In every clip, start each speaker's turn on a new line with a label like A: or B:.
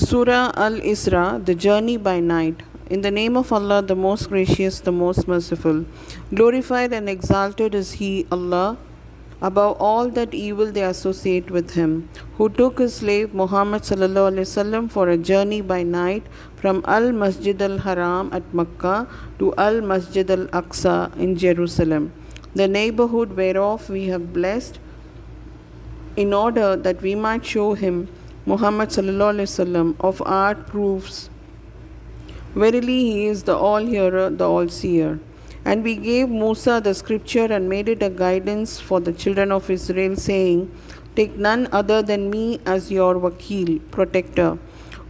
A: Surah Al-Isra, the journey by night. In the name of Allah, the most gracious, the most merciful. Glorified and exalted is He, Allah, above all that evil they associate with Him, who took His slave Muhammad ﷺ for a journey by night from Al-Masjid al-Haram at Makkah to Al-Masjid al-Aqsa in Jerusalem, the neighborhood whereof we have blessed, in order that we might show him, Muhammad ﷺ, of our proofs. Verily he is the all-hearer, the all-seer. And we gave Musa the scripture and made it a guidance for the children of Israel, saying, Take none other than me as your wakil, protector.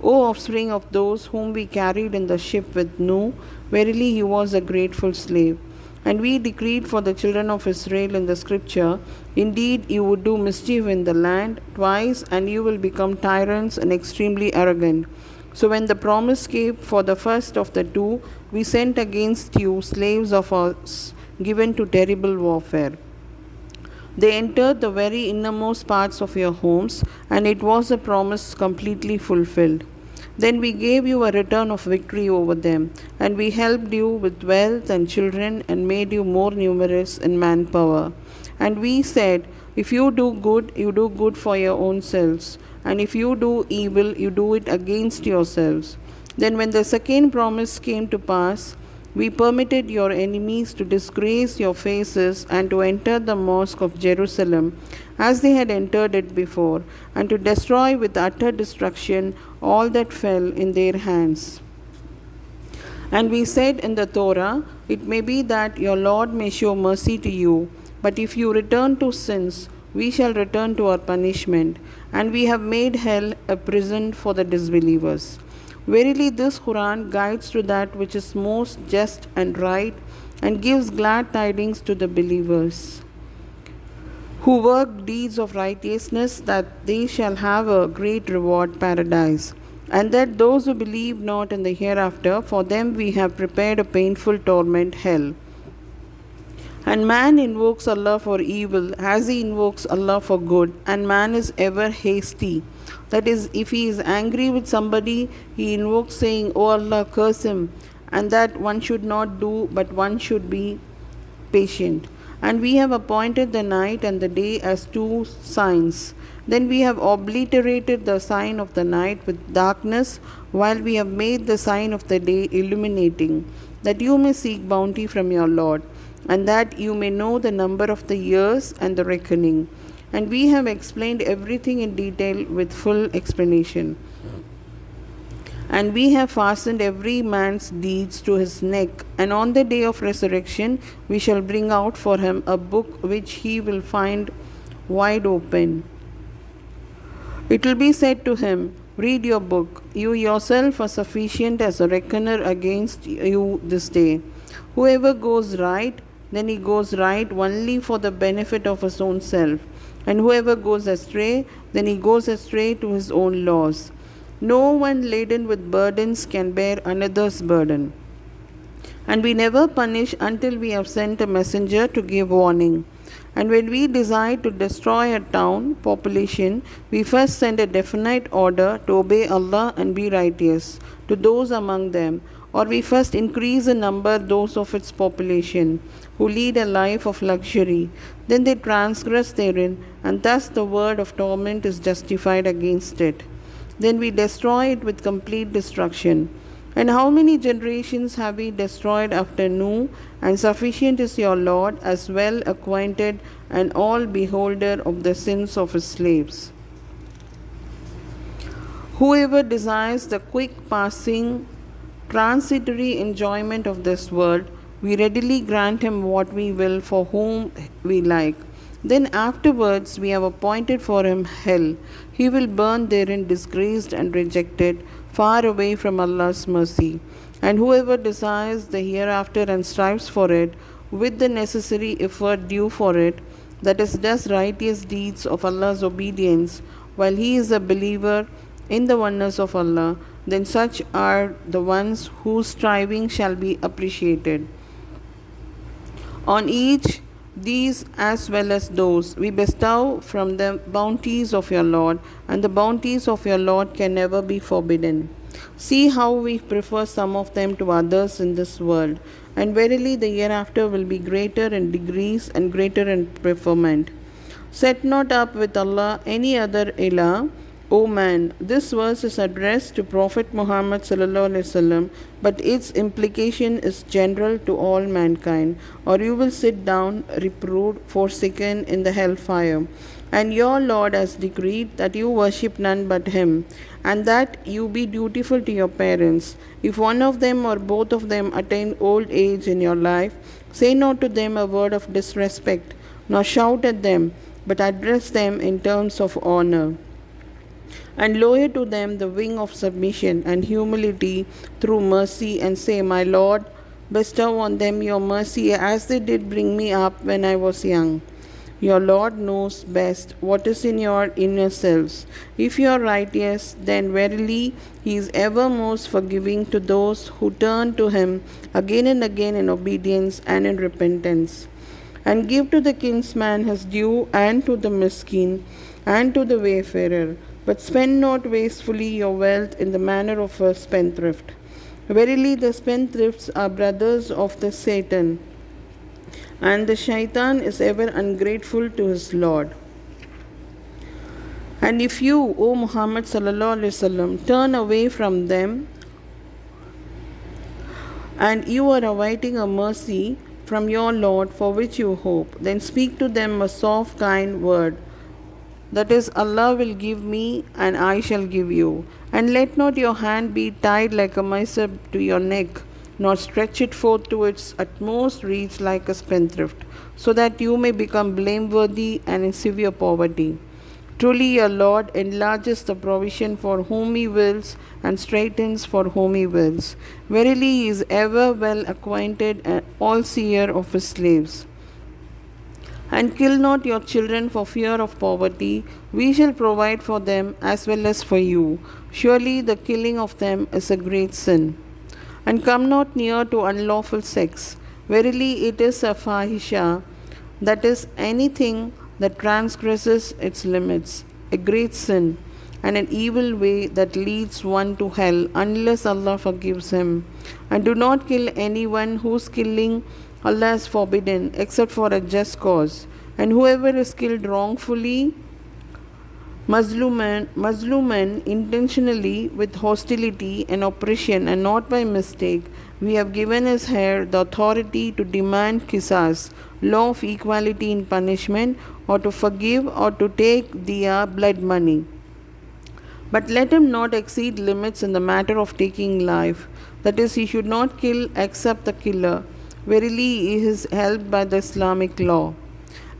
A: O offspring of those whom we carried in the ship with Nuh, verily he was a grateful slave. And we decreed for the children of Israel in the scripture, Indeed, you would do mischief in the land twice, and you will become tyrants and extremely arrogant. So when the promise came for the first of the two, we sent against you slaves of us, given to terrible warfare. They entered the very innermost parts of your homes, and it was a promise completely fulfilled. Then we gave you a return of victory over them, and we helped you with wealth and children, and made you more numerous in manpower. And we said, If you do good, you do good for your own selves, and if you do evil, you do it against yourselves. Then when the second promise came to pass, we permitted your enemies to disgrace your faces and to enter the mosque of Jerusalem as they had entered it before, and to destroy with utter destruction all that fell in their hands. And we said in the Torah, It may be that your Lord may show mercy to you, but if you return to sins, we shall return to our punishment, and we have made hell a prison for the disbelievers. Verily, this Quran guides to that which is most just and right, and gives glad tidings to the believers who work deeds of righteousness, that they shall have a great reward, paradise, and that those who believe not in the hereafter, for them we have prepared a painful torment, hell. And man invokes Allah for evil as he invokes Allah for good, and man is ever hasty. That is, if he is angry with somebody, he invokes saying, O Allah, curse him, and that one should not do, but one should be patient. And we have appointed the night and the day as two signs. Then we have obliterated the sign of the night with darkness, while we have made the sign of the day illuminating, that you may seek bounty from your Lord, and that you may know the number of the years and the reckoning. And we have explained everything in detail with full explanation. And we have fastened every man's deeds to his neck, and on the day of resurrection we shall bring out for him a book which he will find wide open. It will be said to him, Read your book. You yourself are sufficient as a reckoner against you this day. Whoever goes right, then he goes right only for the benefit of his own self. And whoever goes astray, then he goes astray to his own loss. No one laden with burdens can bear another's burden. And we never punish until we have sent a messenger to give warning. And when we decide to destroy a town population, we first send a definite order to obey Allah and be righteous to those among them, or we first increase the number those of its population who lead a life of luxury. Then they transgress therein, and thus the word of torment is justified against it. Then we destroy it with complete destruction. And how many generations have we destroyed after Nuh? And sufficient is your Lord, as well acquainted and all beholder of the sins of his slaves. Whoever desires the quick passing, transitory enjoyment of this world, we readily grant him what we will for whom we like. Then afterwards we have appointed for him hell. He will burn therein disgraced and rejected, far away from Allah's mercy. And whoever desires the hereafter and strives for it, with the necessary effort due for it, that is, does righteous deeds of Allah's obedience, while he is a believer in the oneness of Allah, then such are the ones whose striving shall be appreciated. On each these as well as those. We bestow from the bounties of your Lord, and the bounties of your Lord can never be forbidden. See how we prefer some of them to others in this world, and verily the hereafter will be greater in degrees and greater in preferment. Set not up with Allah any other ilah, O man. This verse is addressed to Prophet Muhammad sallallahu alaihi wasallam, but its implication is general to all mankind, or you will sit down reproved, forsaken in the hellfire. And your Lord has decreed that you worship none but Him, and that you be dutiful to your parents. If one of them or both of them attain old age in your life, say not to them a word of disrespect, nor shout at them, but address them in terms of honor. And lower to them the wing of submission and humility through mercy, and say, My Lord, bestow on them your mercy as they did bring me up when I was young. Your Lord knows best what is in your inner selves. If you are righteous, then verily He is ever most forgiving to those who turn to Him again and again in obedience and in repentance. And give to the kinsman his due, and to the miskin, and to the wayfarer. But spend not wastefully your wealth in the manner of a spendthrift. Verily the spendthrifts are brothers of the Satan, and the shaitan is ever ungrateful to his Lord. And if you, O Muhammad sallallahu alaihi wasallam, turn away from them, and you are awaiting a mercy from your Lord for which you hope, then speak to them a soft, kind word. That is, Allah will give me, and I shall give you. And let not your hand be tied like a miser to your neck, nor stretch it forth to its utmost reach like a spendthrift, so that you may become blameworthy and in severe poverty. Truly your Lord enlarges the provision for whom He wills, and straightens for whom He wills. Verily He is ever well acquainted and all-seer of His slaves. And kill not your children for fear of poverty. We shall provide for them as well as for you. Surely the killing of them is a great sin. And come not near to unlawful sex. Verily it is a fahisha, that is, anything that transgresses its limits, a great sin, and an evil way that leads one to hell unless Allah forgives him. And do not kill anyone whose killing Allah has forbidden except for a just cause. And whoever is killed wrongfully, Mazluman intentionally, with hostility and oppression, and not by mistake, we have given his heir the authority to demand qisas, law of equality in punishment, or to forgive, or to take diya, blood money. But let him not exceed limits in the matter of taking life. That is, he should not kill except the killer. Verily he is helped by the Islamic law.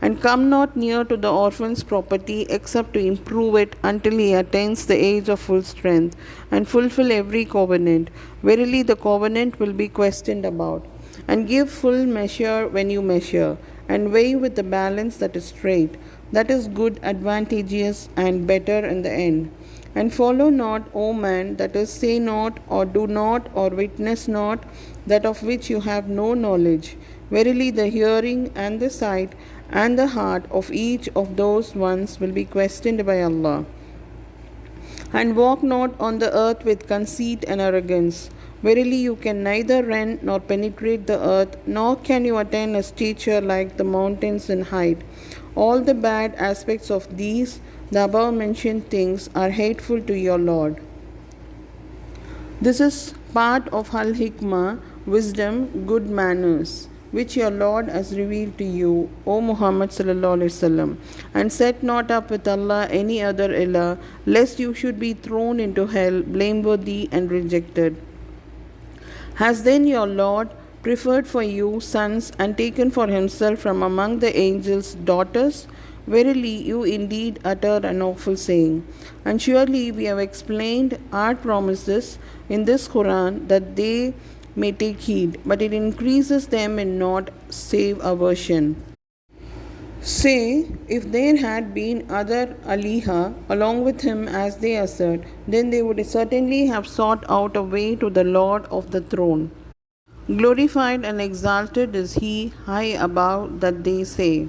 A: And come not near to the orphan's property except to improve it until he attains the age of full strength, and fulfill every covenant. Verily the covenant will be questioned about. And give full measure when you measure, and weigh with the balance that is straight, that is good, advantageous, and better in the end. And follow not, O man, that is, say not, or do not, or witness not, that of which you have no knowledge. Verily the hearing and the sight and the heart of each of those ones will be questioned by Allah. And walk not on the earth with conceit and arrogance. Verily you can neither rend nor penetrate the earth, nor can you attain a stature like the mountains in height. All the bad aspects of these, the above mentioned things, are hateful to your Lord. This is part of Al-Hikmah, wisdom, good manners, which your Lord has revealed to you, O Muhammad sallallahu alaihi wasallam. And set not up with Allah any other ilah, lest you should be thrown into hell, blameworthy and rejected. Has then your Lord preferred for you sons, and taken for himself from among the angels daughters? Verily you indeed utter an awful saying. And surely we have explained our promises in this Quran, that they may take heed, but it increases them in naught save aversion. Say, if there had been other aliha along with him as they assert, then they would certainly have sought out a way to the Lord of the throne. Glorified and exalted is he high above that they say.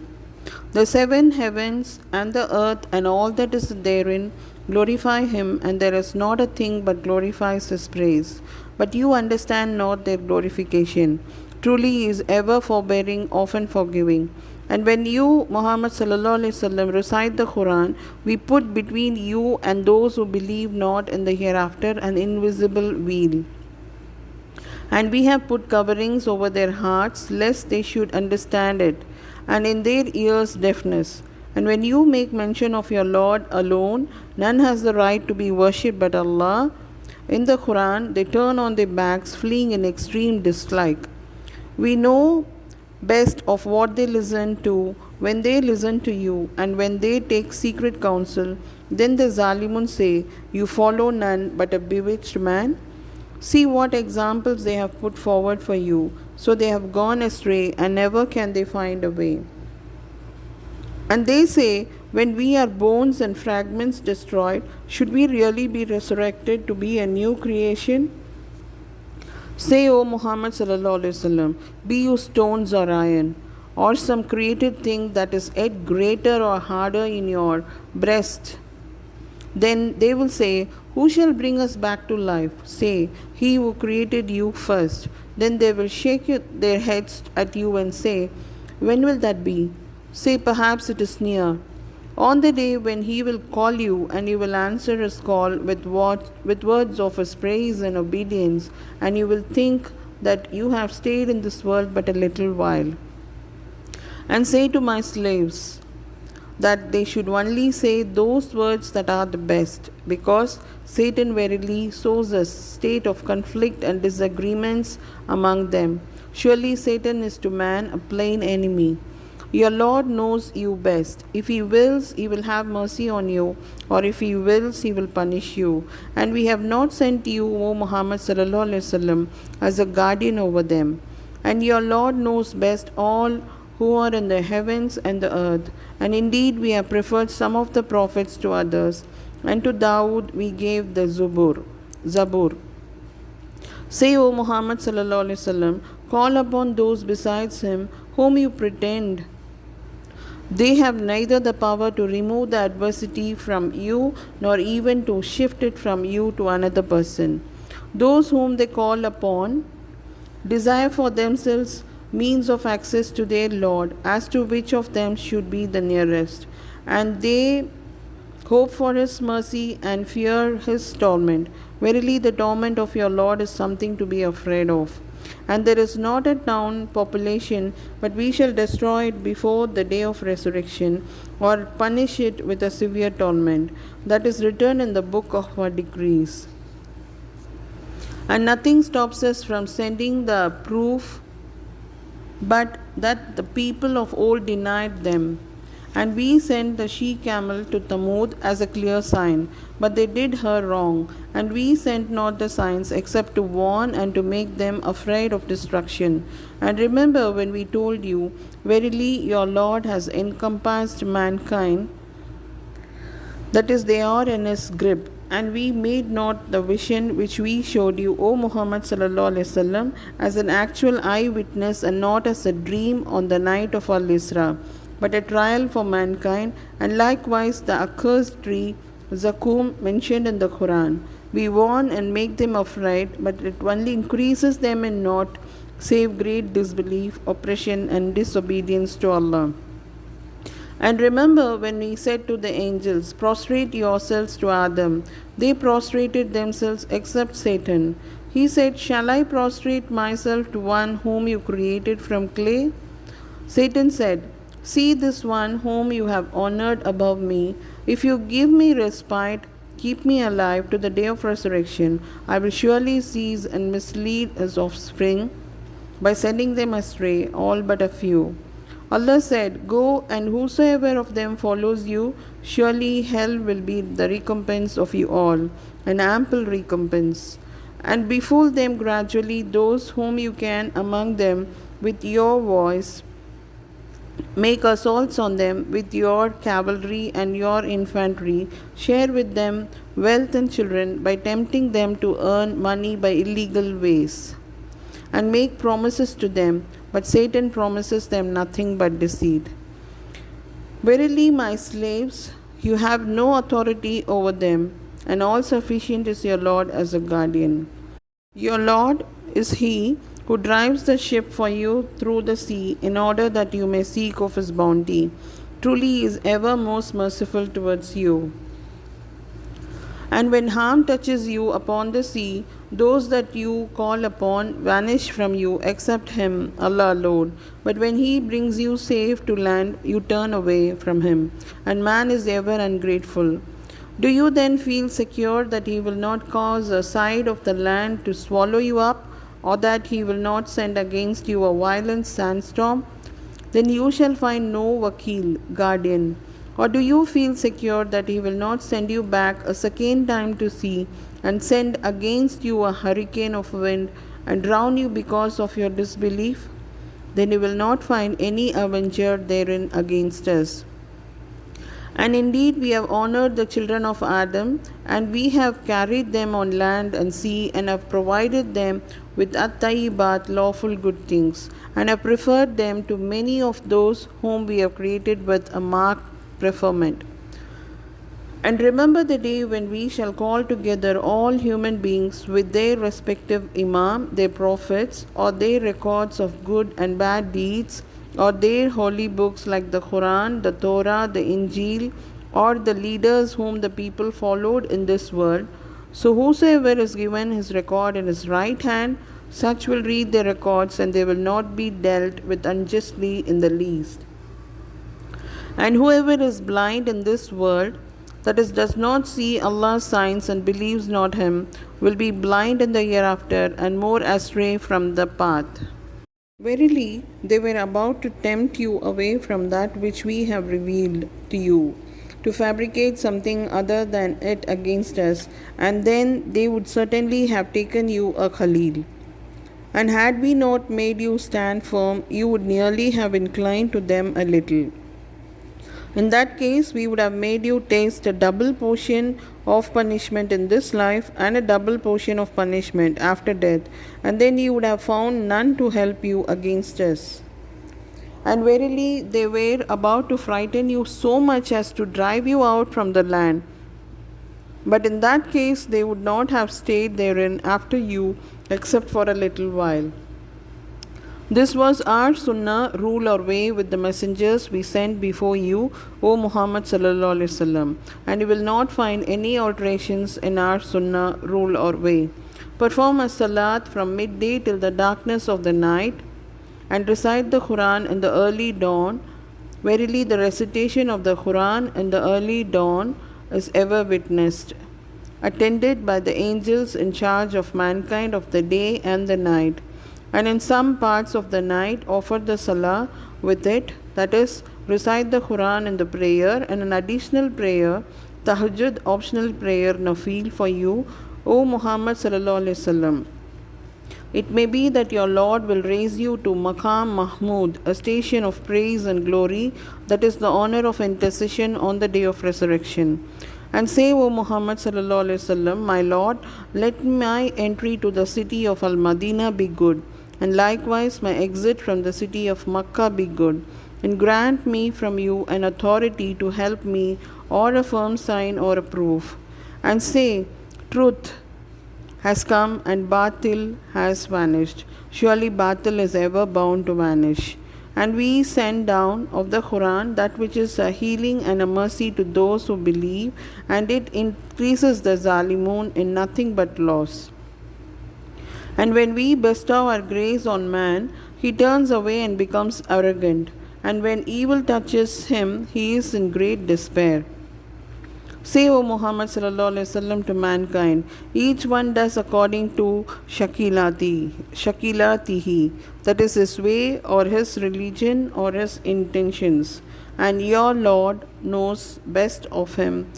A: The seven heavens and the earth and all that is therein glorify him, and there is not a thing but glorifies his praise. But you understand not their glorification. Truly he is ever forbearing, often forgiving. And when you, Muhammad sallallahu alaihi wasallam, recite the Quran, we put between you and those who believe not in the hereafter an invisible veil. And we have put coverings over their hearts, lest they should understand it, and in their ears deafness. And when you make mention of your Lord alone, none has the right to be worshipped but Allah. In the Quran, they turn on their backs, fleeing in extreme dislike. We know best of what they listen to when they listen to you, and when they take secret counsel. Then the Zalimun say, you follow none but a bewitched man. See what examples they have put forward for you. So they have gone astray, and never can they find a way. And they say, when we are bones and fragments destroyed, should we really be resurrected to be a new creation? Say, O Muhammad sallallahu alaihi wasallam, be you stones or iron, or some created thing that is yet greater or harder in your breast. Then they will say, who shall bring us back to life? Say, he who created you first. Then they will shake their heads at you and say, when will that be? Say, perhaps it is near. On the day when he will call you, and you will answer his call with words of his praise and obedience, and you will think that you have stayed in this world but a little while. And say to my slaves, that they should only say those words that are the best, because Satan verily sows a state of conflict and disagreements among them. Surely Satan is to man a plain enemy. Your Lord knows you best. If he wills, he will have mercy on you, or if he wills, he will punish you. And we have not sent you, O Muhammad sallallahu alaihi wasallam, as a guardian over them. And your Lord knows best all who are in the heavens and the earth. And indeed we have preferred some of the prophets to others, and to Dawood we gave the Zabur. Say, O Muhammad sallallahu alaihi wasallam, call upon those besides him whom you pretend. They have neither the power to remove the adversity from you, nor even to shift it from you to another person. Those whom they call upon desire for themselves means of access to their Lord, as to which of them should be the nearest. And they hope for his mercy and fear his torment. Verily, the torment of your Lord is something to be afraid of. And there is not a town population, but we shall destroy it before the day of resurrection, or punish it with a severe torment. That is written in the book of our decrees. And nothing stops us from sending the proof but that the people of old denied them. And we sent the she-camel to Thamud as a clear sign, but they did her wrong. And we sent not the signs except to warn and to make them afraid of destruction. And remember when we told you, verily your Lord has encompassed mankind, that is, they are in his grip. And we made not the vision which we showed you, O Muhammad sallallahu alaihi wasallam, as an actual eyewitness, and not as a dream on the night of Al-Isra, but a trial for mankind. And likewise the accursed tree Zakum mentioned in the Quran, we warn and make them afraid, but it only increases them in naught save great disbelief, oppression, and disobedience to Allah. And remember when we said to the angels, prostrate yourselves to Adam. They prostrated themselves except Satan. He said, shall I prostrate myself to one whom you created from clay? Satan said, see this one whom you have honored above me. If you give me respite, keep me alive to the day of resurrection, I will surely seize and mislead his offspring by sending them astray, all but a few. Allah said, go, and whosoever of them follows you, surely hell will be the recompense of you all, an ample recompense. And befool them gradually those whom you can among them with your voice. Make assaults on them with your cavalry and your infantry. Share with them wealth and children by tempting them to earn money by illegal ways. and make promises to them, but Satan promises them nothing but deceit. Verily, my slaves, you have no authority over them, and all sufficient is your Lord as a guardian. Your Lord is He who drives the ship for you through the sea in order that you may seek of His bounty. Truly, He is ever most merciful towards you. And when harm touches you upon the sea, those that you call upon vanish from you except Him, Allah alone. But when He brings you safe to land, you turn away from Him, and man is ever ungrateful. Do you then feel secure that He will not cause a side of the land to swallow you up, or that He will not send against you a violent sandstorm? Then you shall find no wakil, guardian. Or do you feel secure that He will not send you back a second time to sea, and send against you a hurricane of wind, and drown you because of your disbelief? Then you will not find any avenger therein against us. And indeed we have honored the children of Adam, and we have carried them on land and sea, and have provided them with at-tayyibat, lawful good things, and have preferred them to many of those whom we have created with a marked preferment. And remember the day when we shall call together all human beings with their respective imam, their prophets, or their records of good and bad deeds, or their holy books like the Quran, the Torah, the Injil, or the leaders whom the people followed in this world. So whosoever is given his record in his right hand, such will read their records, and they will not be dealt with unjustly in the least. And whoever is blind in this world, that is, does not see Allah's signs and believes not Him, will be blind in the hereafter and more astray from the path. Verily, they were about to tempt you away from that which we have revealed to you, to fabricate something other than it against us, and then they would certainly have taken you a Khalil. And had we not made you stand firm, you would nearly have inclined to them a little. In that case, we would have made you taste a double portion of punishment in this life and a double portion of punishment after death, and then you would have found none to help you against us. And verily, they were about to frighten you so much as to drive you out from the land. But in that case, they would not have stayed therein after you except for a little while. This was our sunnah, rule or way with the messengers we sent before you, O Muhammad sallallahu alaihi wasallam, and you will not find any alterations in our sunnah, rule or way. Perform a salat from midday till the darkness of the night, and recite the Quran in the early dawn. Verily, the recitation of the Quran in the early dawn is ever witnessed, attended by the angels in charge of mankind of the day and the night. And in some parts of the night offer the salah with it, that is, recite the Quran in the prayer, and an additional prayer, tahajjud, optional prayer, nafil for you, O Muhammad sallallahu alaihi wasallam. It may be that your Lord will raise you to Maqam Mahmud, a station of praise and glory, that is the honor of intercession on the day of resurrection. And say, O Muhammad sallallahu alaihi wasallam, my Lord, let my entry to the city of Al-Madinah be good, and likewise my exit from the city of Makkah be good, and grant me from you an authority to help me, or a firm sign or a proof. And say, truth has come and batil has vanished. Surely batil is ever bound to vanish. And we send down of the Quran that which is a healing and a mercy to those who believe, and it increases the zalimun in nothing but loss. And when we bestow our grace on man, he turns away and becomes arrogant, and when evil touches him, he is in great despair. Say, O Muhammad sallallahu alaihi wasallam, to mankind, each one does according to shakilatihi, that is his way or his religion or his intentions, and your Lord knows best of him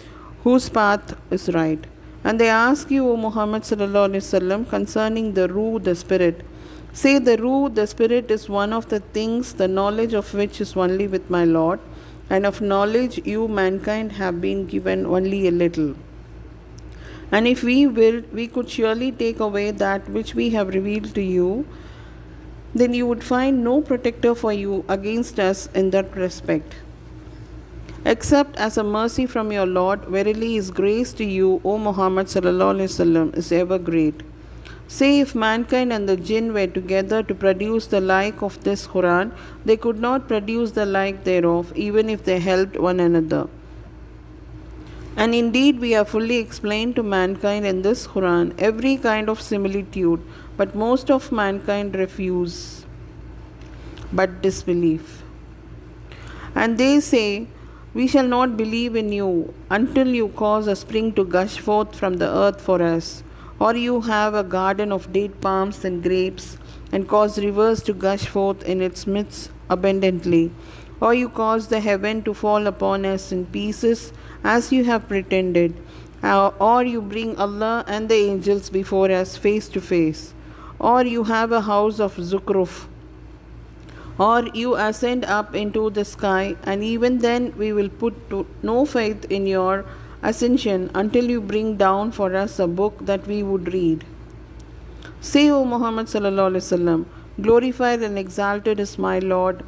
A: whose path is right. And they ask you, O Muhammad sallallahu alaihi wasallam, concerning the Ruh, the Spirit. Say, the Ruh, the Spirit, is one of the things, the knowledge of which is only with my Lord, and of knowledge you mankind have been given only a little. And if we willed, we could surely take away that which we have revealed to you, then you would find no protector for you against us in that respect, except as a mercy from your Lord. Verily His grace to you, O Muhammad sallallahu alaihi wasallam, is ever great. Say, if mankind and the jinn were together to produce the like of this Quran, they could not produce the like thereof, even if they helped one another. And indeed, we have fully explained to mankind in this Quran every kind of similitude, but most of mankind refuse but disbelief. And they say, we shall not believe in you until you cause a spring to gush forth from the earth for us, or you have a garden of date palms and grapes, and cause rivers to gush forth in its midst abundantly, or you cause the heaven to fall upon us in pieces as you have pretended, or you bring Allah and the angels before us face to face, or you have a house of Zukhruf, or you ascend up into the sky, and even then we will put no faith in your ascension until you bring down for us a book that we would read. Say, O Muhammad sallallahu alaihi wasallam, glorified and exalted is my Lord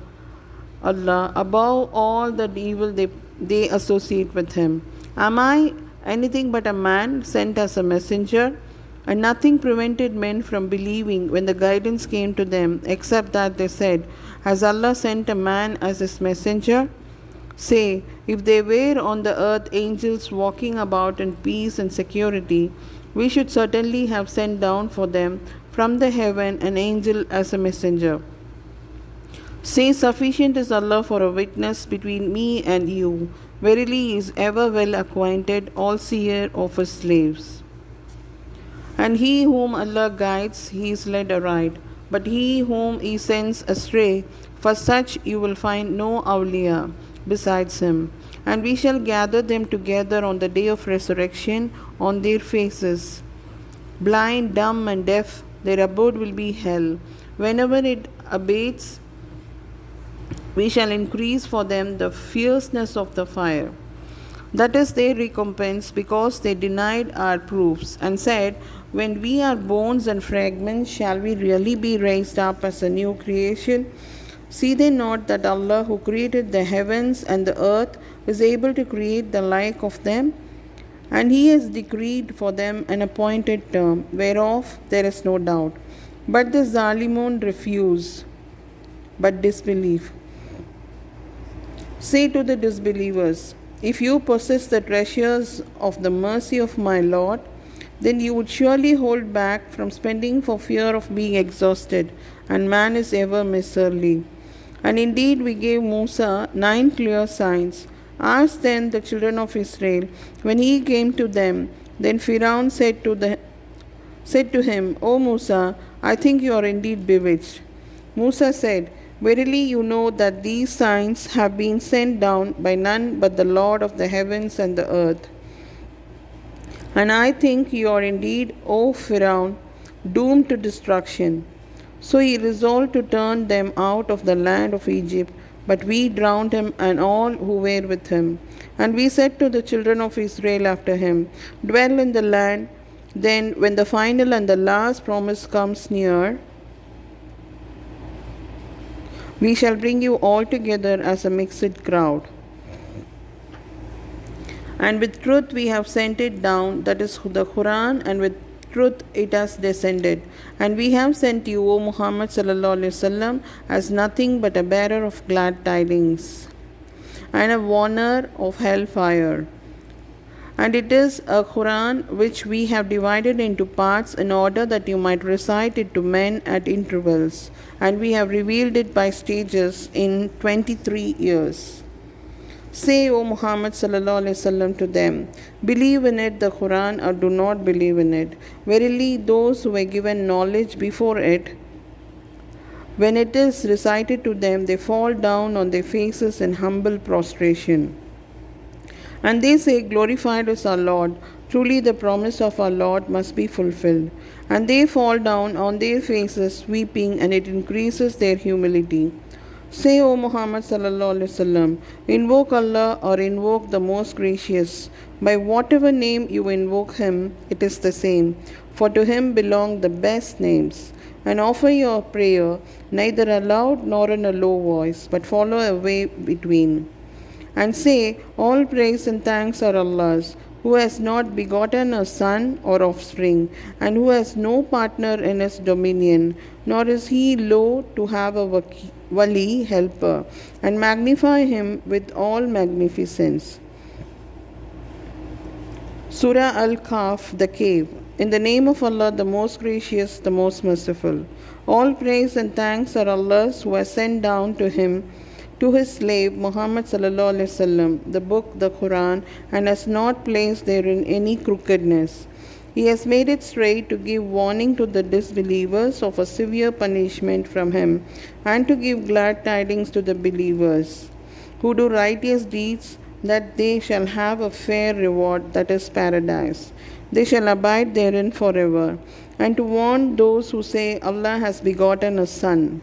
A: Allah above all the evil they associate with Him. Am I anything but a man sent as a messenger? And nothing prevented men from believing when the guidance came to them, except that they said, has Allah sent a man as His messenger? Say, if there were on the earth angels walking about in peace and security, we should certainly have sent down for them from the heaven an angel as a messenger. Say, sufficient is Allah for a witness between me and you. Verily He is ever well acquainted, all seer of His slaves. And he whom Allah guides, He is led aright. But he whom He sends astray, for such you will find no awliya besides Him. And we shall gather them together on the day of resurrection on their faces. Blind, dumb, and deaf, their abode will be hell. Whenever it abates, we shall increase for them the fierceness of the fire. That is their recompense, because they denied our proofs and said, when we are bones and fragments, shall we really be raised up as a new creation? See they not that Allah, who created the heavens and the earth, is able to create the like of them? And He has decreed for them an appointed term, whereof there is no doubt. But the Zalimun refuse, but disbelieve. Say to the disbelievers, if you possess the treasures of the mercy of my Lord, then you would surely hold back from spending for fear of being exhausted, and man is ever miserly. And indeed we gave Musa 9 clear signs. Ask then the children of Israel, when he came to them, then Firaun said to him, O Musa, I think you are indeed bewitched. Musa said, verily you know that these signs have been sent down by none but the Lord of the heavens and the earth. And I think you are indeed, O Firaun, doomed to destruction. So he resolved to turn them out of the land of Egypt, but we drowned him and all who were with him. And we said to the children of Israel after him, dwell in the land. Then when the final and the last promise comes near, we shall bring you all together as a mixed crowd. And with truth we have sent it down, that is the Quran, and with truth it has descended. And we have sent you, O Muhammad sallallahu alaihi wasallam, as nothing but a bearer of glad tidings and a warner of hellfire. And it is a Quran which we have divided into parts in order that you might recite it to men at intervals. And we have revealed it by stages in 23 years. Say, O Muhammad sallallahu alaihi wasallam, to them, believe in it, the Quran, or do not believe in it. Verily, those who were given knowledge before it, when it is recited to them, they fall down on their faces in humble prostration. And they say, glorified is our Lord. Truly the promise of our Lord must be fulfilled. And they fall down on their faces weeping, and it increases their humility. Say, O Muhammad sallallahu alaihi wasallam, invoke Allah or invoke the most gracious. By whatever name you invoke him, it is the same. For to him belong the best names. And offer your prayer neither aloud nor in a low voice, but follow a way between. And say, all praise and thanks are Allah's, who has not begotten a son or offspring, and who has no partner in his dominion, nor is he low to have a wali helper, and magnify him with all magnificence. Surah Al-Kahf, the cave. In the name of Allah, the most gracious, the most merciful. All praise and thanks are Allah's, who has sent down to him, to his slave Muhammad sallallahu alaihi wasallam, the book, the Quran, and has not placed therein any crookedness. He has made it straight to give warning to the disbelievers of a severe punishment from him, and to give glad tidings to the believers who do righteous deeds, that they shall have a fair reward, that is paradise. They shall abide therein forever. And to warn those who say, Allah has begotten a son.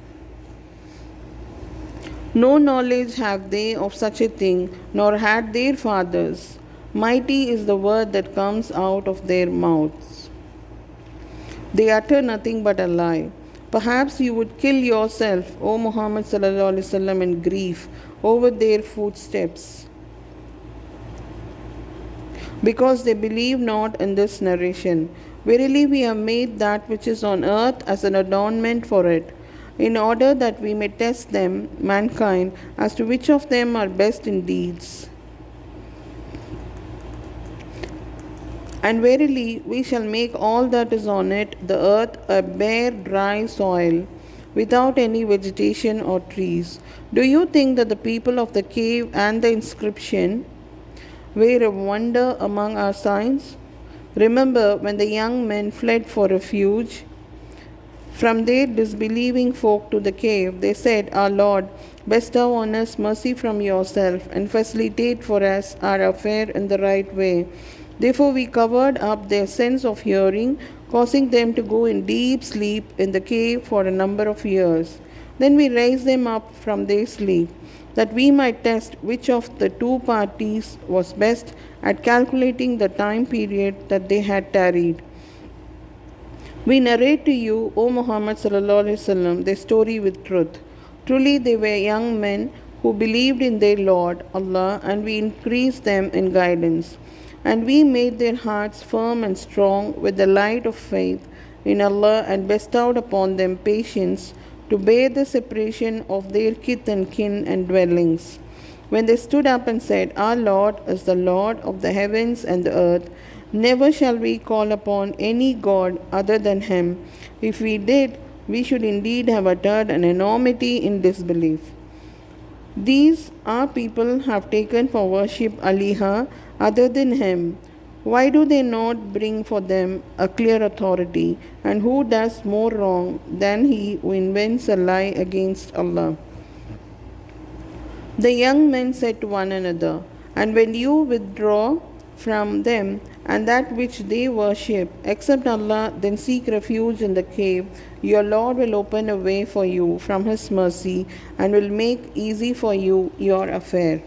A: No knowledge have they of such a thing, nor had their fathers. Mighty is the word that comes out of their mouths. They utter nothing but a lie. Perhaps you would kill yourself, O Muhammad sallallahu alaihi wasallam, in grief over their footsteps, because they believe not in this narration. Verily, we have made that which is on earth as an adornment for it, in order that we may test them, mankind, as to which of them are best in deeds. And verily, we shall make all that is on it, the earth, a bare, dry soil, without any vegetation or trees. Do you think that the people of the cave and the inscription were a wonder among our signs? Remember when the young men fled for refuge from their disbelieving folk to the cave, they said, Our Lord, bestow on us mercy from yourself, and facilitate for us our affair in the right way. Therefore we covered up their sense of hearing, causing them to go in deep sleep in the cave for a number of years. Then we raised them up from their sleep, that we might test which of the two parties was best at calculating the time period that they had tarried. We narrate to you, O Muhammad sallallahu alaihi wasallam, their story with truth. Truly they were young men who believed in their Lord, Allah, and we increased them in guidance. And we made their hearts firm and strong with the light of faith in Allah, and bestowed upon them patience to bear the separation of their kith and kin and dwellings. When they stood up and said, Our Lord is the Lord of the heavens and the earth, never shall we call upon any God other than Him. If we did, we should indeed have uttered an enormity in disbelief. These our people have taken for worship Aliha other than Him. Why do they not bring for them a clear authority? And who does more wrong than he who invents a lie against Allah? The young men said to one another, And when you withdraw from them and that which they worship, except Allah, then seek refuge in the cave. Your Lord will open a way for you from His mercy, and will make easy for you your affair.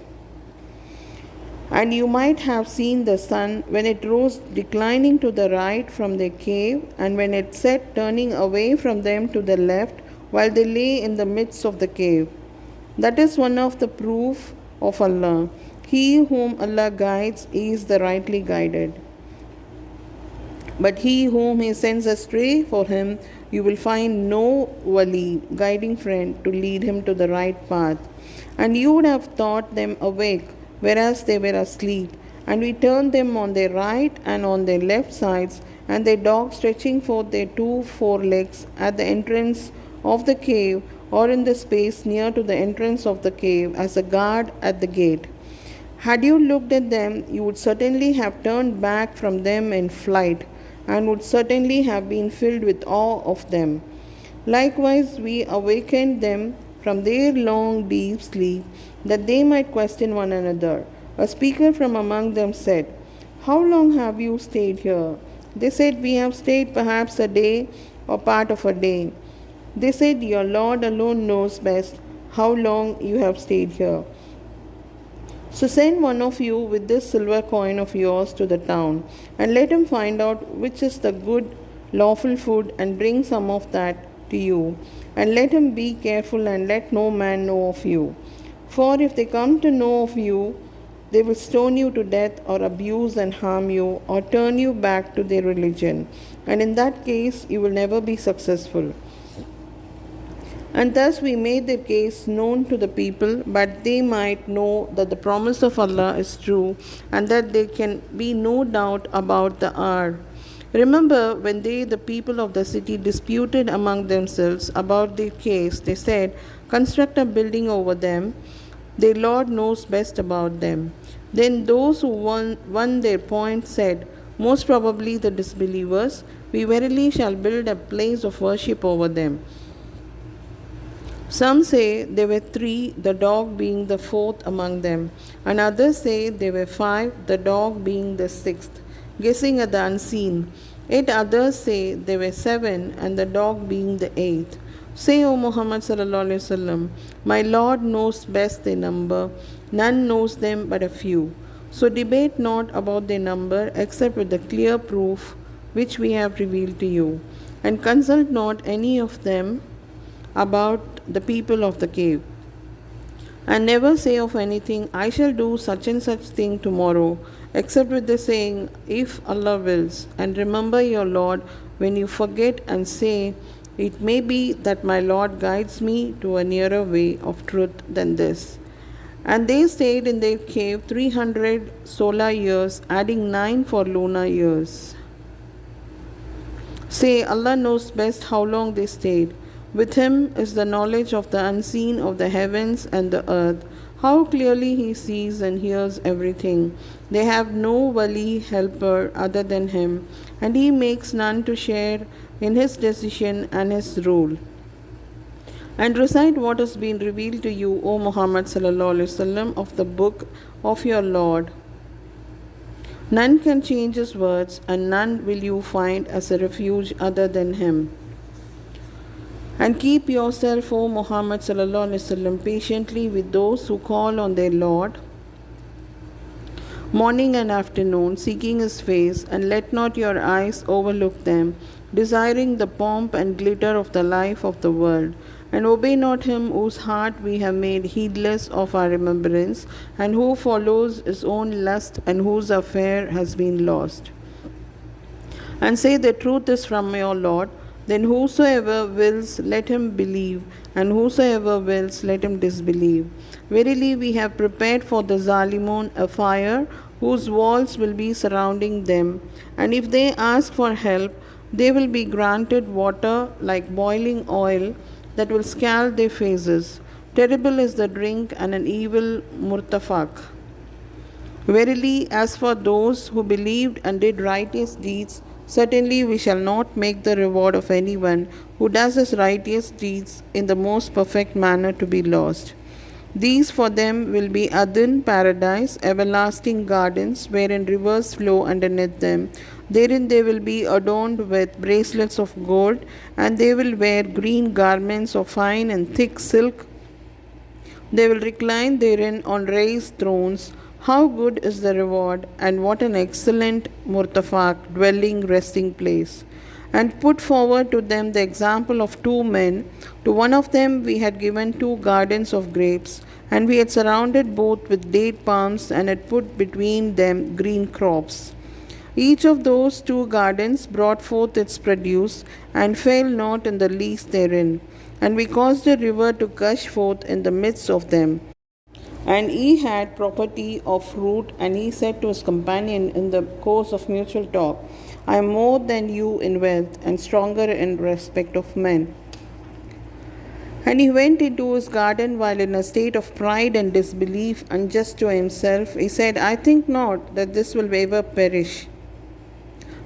A: And you might have seen the sun when it rose declining to the right from their cave, and when it set turning away from them to the left, while they lay in the midst of the cave. That is one of the proof of Allah. He whom Allah guides is the rightly guided. But he whom He sends astray, for him you will find no wali, guiding friend, to lead him to the right path. And you would have thought them awake, whereas they were asleep. And we turned them on their right and on their left sides, and their dogs stretching forth their 2 forelegs at the entrance of the cave, or in the space near to the entrance of the cave, as a guard at the gate. Had you looked at them, you would certainly have turned back from them in flight, and would certainly have been filled with awe of them. Likewise, we awakened them from their long deep sleep, that they might question one another. A speaker from among them said, How long have you stayed here? They said, We have stayed perhaps a day or part of a day. They said, Your Lord alone knows best. how long you have stayed here. So send one of you with this silver coin of yours to the town, and let him find out which is the good, lawful food, and bring some of that to you. And let him be careful, and let no man know of you. For if they come to know of you, they will stone you to death, or abuse and harm you, or turn you back to their religion. And in that case, you will never be successful. And thus we made their case known to the people, but they might know that the promise of Allah is true, and that there can be no doubt about the hour. Remember when they, the people of the city, disputed among themselves about their case, they said, construct a building over them. Their Lord knows best about them. Then those who won their point said, most probably the disbelievers, we verily shall build a place of worship over them. Some say there were 3, the dog being the 4th among them, and others say there were 5, the dog being the 6th, guessing at the unseen. Yet others say there were 7, and the dog being the 8th. Say, O Muhammad sallallahu alaihi wasallam, my Lord knows best their number, none knows them but a few. So debate not about their number except with the clear proof which we have revealed to you, and consult not any of them about the people of the cave. And never say of anything, I shall do such and such thing tomorrow, except with the saying, if Allah wills. And remember your Lord when you forget, and say, it may be that my Lord guides me to a nearer way of truth than this. And they stayed in their cave 300 solar years, adding 9 for lunar years. Say, Allah knows best how long they stayed. With him is the knowledge of the unseen of the heavens and the earth. How clearly he sees and hears everything. They have no wali helper other than him, and he makes none to share in his decision and his rule. And recite what has been revealed to you, O Muhammad sallallahu alaihi wasallam, of the book of your Lord. None can change his words, and none will you find as a refuge other than him. And keep yourself, O Muhammad sallallahu alaihi wasallam, patiently with those who call on their Lord morning and afternoon, seeking his face, and let not your eyes overlook them, desiring the pomp and glitter of the life of the world. And obey not him whose heart we have made heedless of our remembrance, and who follows his own lust, and whose affair has been lost. And say, the truth is from your Lord. Then whosoever wills, let him believe, and whosoever wills, let him disbelieve. Verily we have prepared for the Zalimun a fire, whose walls will be surrounding them, and if they ask for help, they will be granted water like boiling oil that will scald their faces. Terrible is the drink, and an evil murtafaq. Verily, as for those who believed and did righteous deeds, certainly we shall not make the reward of anyone who does his righteous deeds in the most perfect manner to be lost. These for them will be Adan, paradise, everlasting gardens, wherein rivers flow underneath them. Therein they will be adorned with bracelets of gold, and they will wear green garments of fine and thick silk. They will recline therein on raised thrones. How good is the reward, and what an excellent murtafaq, dwelling, resting place. And put forward to them the example of 2 men. To one of them we had given 2 gardens of grapes, and we had surrounded both with date palms, and had put between them green crops. Each of those 2 gardens brought forth its produce, and failed not in the least therein. And we caused a river to gush forth in the midst of them. And he had property of fruit, and he said to his companion in the course of mutual talk, I am more than you in wealth, and stronger in respect of men. And he went into his garden while in a state of pride and disbelief, unjust to himself. He said, I think not that this will ever perish,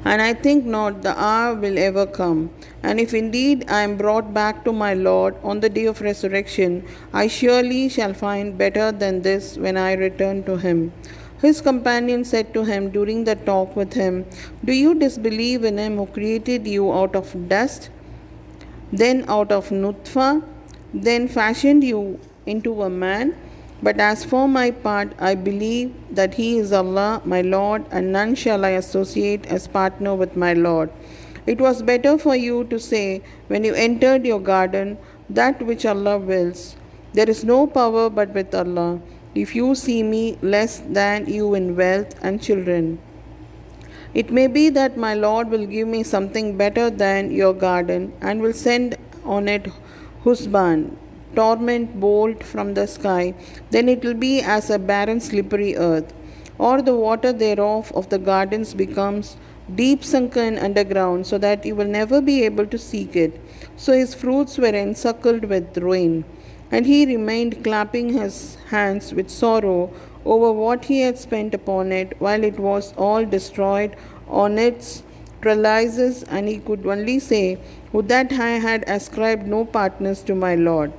A: and I think not the hour will ever come. And if indeed I am brought back to my Lord on the day of resurrection, I surely shall find better than this when I return to him. His companion said to him during the talk with him, Do you disbelieve in him who created you out of dust, then out of nutfa, then fashioned you into a man. But as for my part, I believe that He is Allah, my Lord, and none shall I associate as partner with my Lord. It was better for you to say, when you entered your garden, that which Allah wills. There is no power but with Allah. If you see me less than you in wealth and children, it may be that my Lord will give me something better than your garden, and will send on it husband, torment bolt from the sky. Then it will be as a barren slippery earth, or the water thereof of the gardens becomes deep sunken underground, so that you will never be able to seek it. So his fruits were encircled with ruin. And he remained clapping his hands with sorrow over what he had spent upon it, while it was all destroyed on its trellises, and he could only say, would that I had ascribed no partners to my Lord.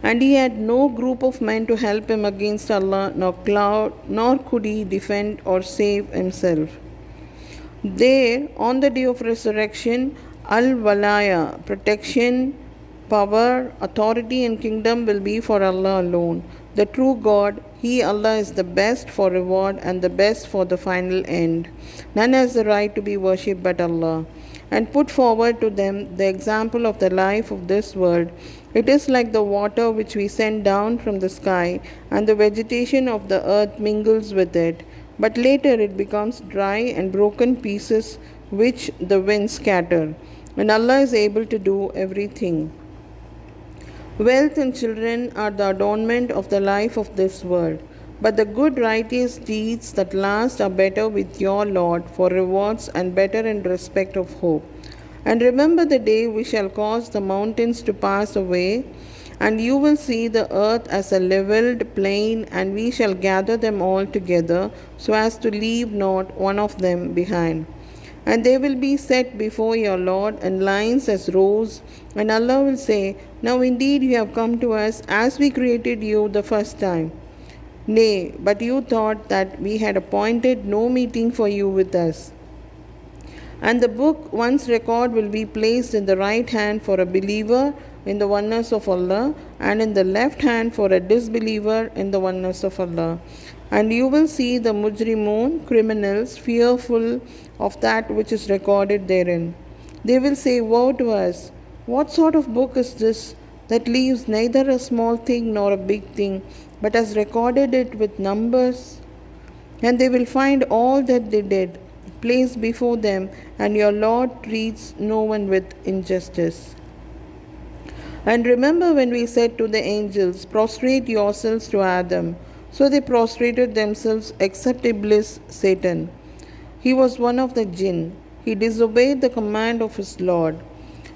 A: And he had no group of men to help him against Allah, nor could he defend or save himself. There, on the day of resurrection, Al-Walaya, protection, power, authority, and kingdom will be for Allah alone, the true God. He, Allah, is the best for reward and the best for the final end. None has the right to be worshipped but Allah. And put forward to them the example of the life of this world. It is like the water which we send down from the sky, and the vegetation of the earth mingles with it. But later it becomes dry and broken pieces which the winds scatter. And Allah is able to do everything. Wealth and children are the adornment of the life of this world, but the good righteous deeds that last are better with your Lord for rewards, and better in respect of hope. And remember the day we shall cause the mountains to pass away, and you will see the earth as a levelled plain, and we shall gather them all together, so as to leave not one of them behind. And they will be set before your Lord in lines as rows, and Allah will say, now indeed you have come to us as we created you the first time. Nay, but you thought that we had appointed no meeting for you with us. And the book, once record, will be placed in the right hand for a believer in the oneness of Allah, and in the left hand for a disbeliever in the oneness of Allah. And you will see the mujrimun, criminals, fearful of that which is recorded therein. They will say, woe to us! What sort of book is this that leaves neither a small thing nor a big thing, but has recorded it with numbers? And they will find all that they did placed before them, and your Lord treats no one with injustice. And remember when we said to the angels, prostrate yourselves to Adam. So they prostrated themselves except Iblis, Satan. He was one of the jinn. He disobeyed the command of his Lord.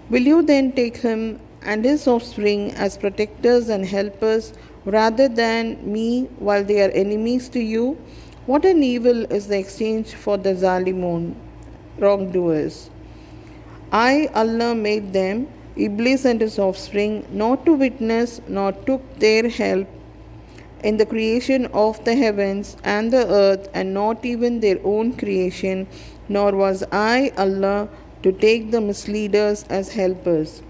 A: Will you then take him and his offspring as protectors and helpers rather than me, while they are enemies to you? What an evil is the exchange for the Zalimun, wrongdoers. I, Allah, made them, Iblis and his offspring, not to witness nor took their help in the creation of the heavens and the earth, and not even their own creation, nor was I, Allah, to take the misleaders as helpers.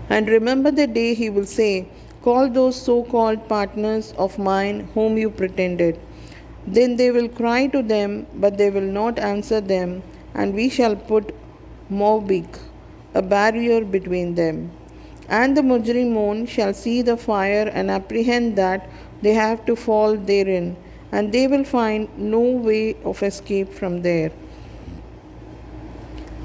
A: And remember the day he will say, call those so-called partners of mine whom you pretended. Then they will cry to them, but they will not answer them, and we shall put Mawbik, a barrier between them. And the mujrimun shall see the fire and apprehend that they have to fall therein, and they will find no way of escape from there.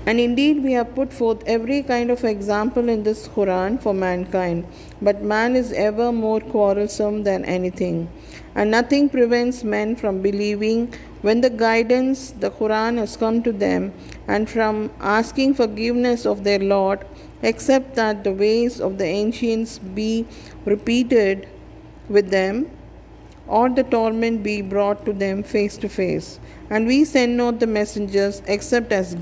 A: And indeed we have put forth every kind of example in this Quran for mankind, but man is ever more quarrelsome than anything, and nothing prevents men from believing when the guidance, the Quran, has come to them, and from asking forgiveness of their Lord, except that the ways of the ancients be repeated with them, or the torment be brought to them face to face. And we send not the messengers except as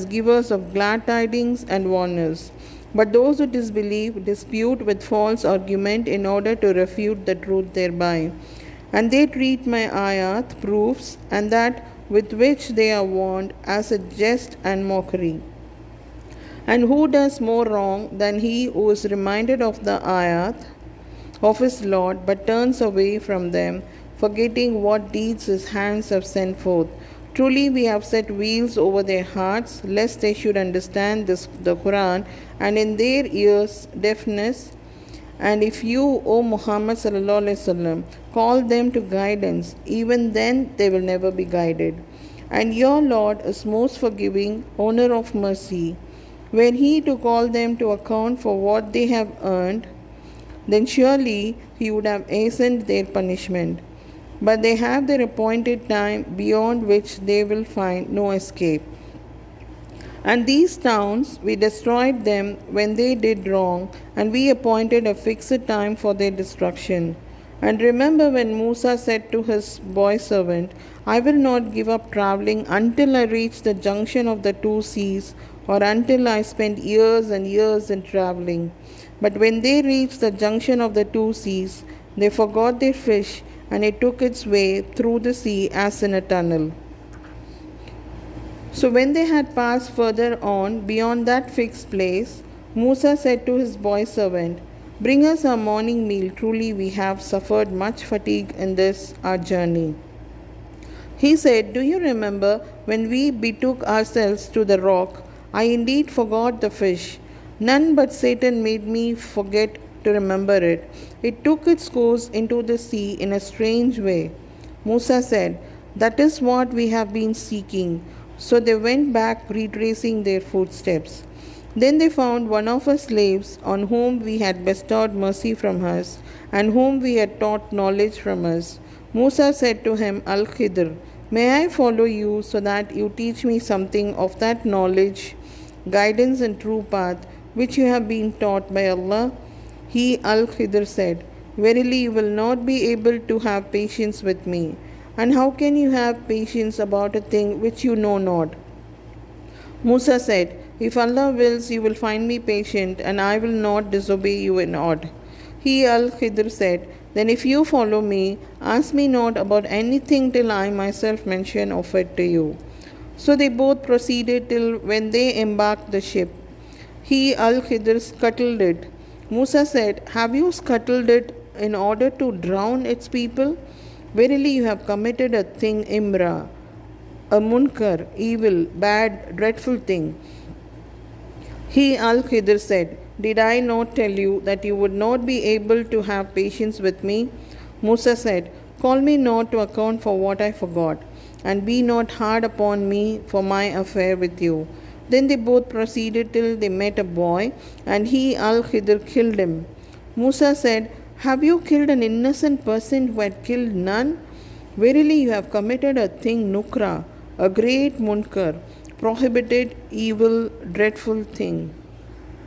A: givers of glad tidings and warners. But those who disbelieve dispute with false argument in order to refute the truth thereby. And they treat my ayat, proofs, and that with which they are warned, as a jest and mockery. And who does more wrong than he who is reminded of the ayat of his Lord, but turns away from them, forgetting what deeds his hands have sent forth? Truly, we have set wheels over their hearts, lest they should understand the Quran, and in their ears deafness. And if you, O Muhammad sallallahu alaihi wasallam, call them to guidance, even then they will never be guided. And your Lord is most forgiving, owner of mercy. Were he to call them to account for what they have earned, then surely he would have hastened their punishment. But they have their appointed time beyond which they will find no escape. And these towns, we destroyed them when they did wrong, and we appointed a fixed time for their destruction. And remember when Musa said to his boy servant, I will not give up traveling until I reach the junction of the two seas, or until I spend years and years in traveling. But when they reached the junction of the two seas, they forgot their fish, and it took its way through the sea as in a tunnel. So when they had passed further on beyond that fixed place, Musa said to his boy servant, Bring us our morning meal. Truly we have suffered much fatigue in this our journey. He said, Do you remember when we betook ourselves to the rock? I indeed forgot the fish. None but Satan made me forget to remember it. It took its course into the sea in a strange way. Musa said, That is what we have been seeking. So they went back, retracing their footsteps. Then they found one of our slaves on whom we had bestowed mercy from us, and whom we had taught knowledge from us. Musa said to him, Al-Khidr, may I follow you so that you teach me something of that knowledge, guidance and true path, which you have been taught by Allah? He, Al-Khidr, said, Verily you will not be able to have patience with me. And how can you have patience about a thing which you know not? Musa said, If Allah wills, you will find me patient, and I will not disobey you in aught. He, Al-Khidr, said, Then if you follow me, ask me not about anything till I myself mention of it to you. So they both proceeded till when they embarked the ship. He, Al-Khidr, scuttled it. Musa said, Have you scuttled it in order to drown its people? Verily you have committed a thing imra, a munkar, evil, bad, dreadful thing. He, Al-Khidr, said, Did I not tell you that you would not be able to have patience with me? Musa said, Call me not to account for what I forgot, and be not hard upon me for my affair with you. Then they both proceeded till they met a boy, and he, Al-Khidr, killed him. Musa said, Have you killed an innocent person who had killed none? Verily you have committed a thing nukra, a great munkar, prohibited, evil, dreadful thing.